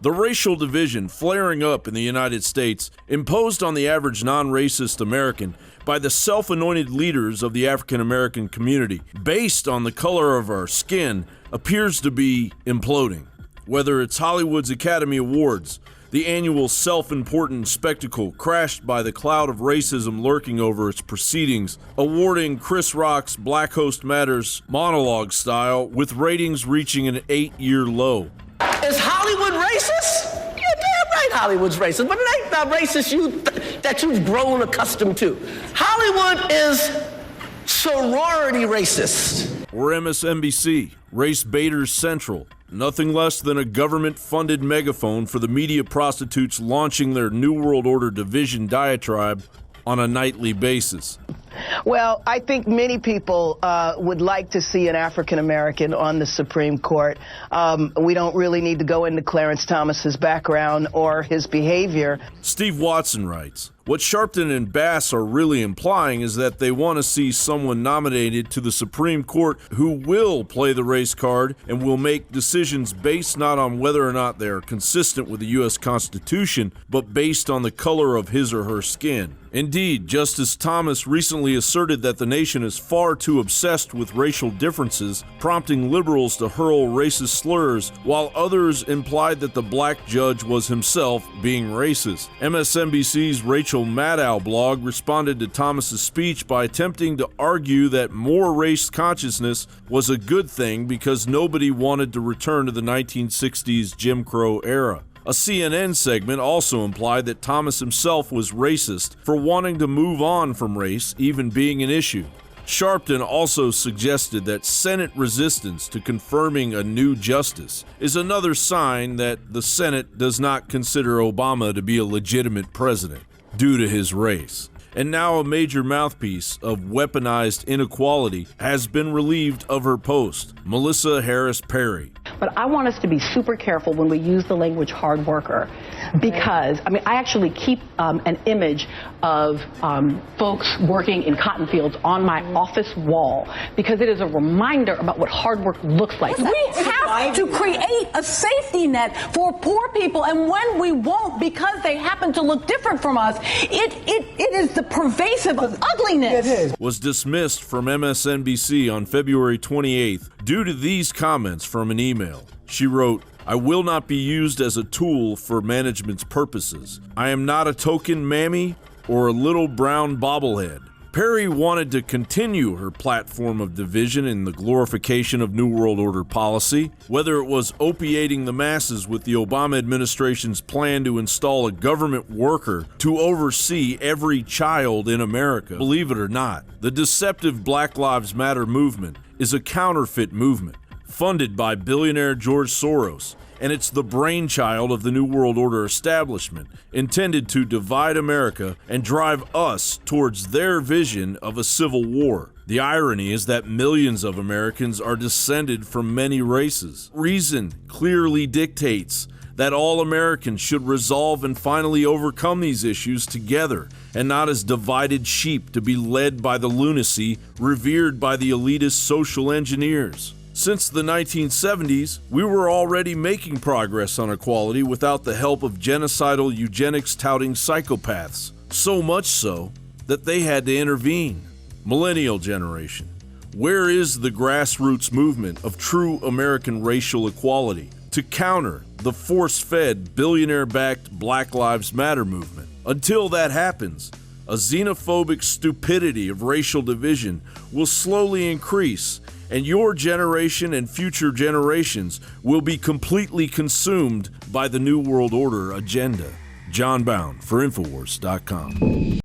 The racial division flaring up in the United States, imposed on the average non-racist American by the self-anointed leaders of the African American community, based on the color of our skin, appears to be imploding. Whether it's Hollywood's Academy Awards, the annual self-important spectacle crashed by the cloud of racism lurking over its proceedings, awarding Chris Rock's Black Host Matters monologue style with ratings reaching an 8-year low. Is Hollywood racist? You're damn right Hollywood's racist, but it ain't the racist that you've grown accustomed to. Hollywood is sorority racist. Or MSNBC, Race Baiters Central, nothing less than a government-funded megaphone for the media prostitutes launching their New World Order division diatribe on a nightly basis. Well, I think many people would like to see an African-American on the Supreme Court. We don't really need to go into Clarence Thomas's background or his behavior. Steve Watson writes, what Sharpton and Bass are really implying is that they want to see someone nominated to the Supreme Court who will play the race card and will make decisions based not on whether or not they are consistent with the U.S. Constitution, but based on the color of his or her skin. Indeed, Justice Thomas recently asserted that the nation is far too obsessed with racial differences, prompting liberals to hurl racist slurs, while others implied that the black judge was himself being racist. MSNBC's Rachel Maddow blog responded to Thomas's speech by attempting to argue that more race consciousness was a good thing because nobody wanted to return to the 1960s Jim Crow era. A CNN segment also implied that Thomas himself was racist for wanting to move on from race even being an issue. Sharpton also suggested that Senate resistance to confirming a new justice is another sign that the Senate does not consider Obama to be a legitimate president due to his race. And now a major mouthpiece of weaponized inequality has been relieved of her post, Melissa Harris Perry. But I want us to be super careful when we use the language hard worker, because, I actually keep an image of folks working in cotton fields on my office wall, because it is a reminder about what hard work looks like. We have to create a safety net for poor people, and when we won't, because they happen to look different from us, it is the pervasive ugliness. Was dismissed from MSNBC on February 28th due to these comments from an email. She wrote, I will not be used as a tool for management's purposes. I am not a token mammy or a little brown bobblehead. Perry wanted to continue her platform of division in the glorification of New World Order policy, whether it was opiating the masses with the Obama administration's plan to install a government worker to oversee every child in America. Believe it or not, the deceptive Black Lives Matter movement is a counterfeit movement funded by billionaire George Soros, and it's the brainchild of the New World Order establishment, intended to divide America and drive us towards their vision of a civil war. The irony is that millions of Americans are descended from many races. Reason clearly dictates that all Americans should resolve and finally overcome these issues together, and not as divided sheep to be led by the lunacy revered by the elitist social engineers. Since the 1970s, we were already making progress on equality without the help of genocidal eugenics-touting psychopaths, so much so that they had to intervene. Millennial generation, where is the grassroots movement of true American racial equality to counter the force-fed, billionaire-backed Black Lives Matter movement? Until that happens, a xenophobic stupidity of racial division will slowly increase, and your generation and future generations will be completely consumed by the New World Order agenda. John Bound for Infowars.com.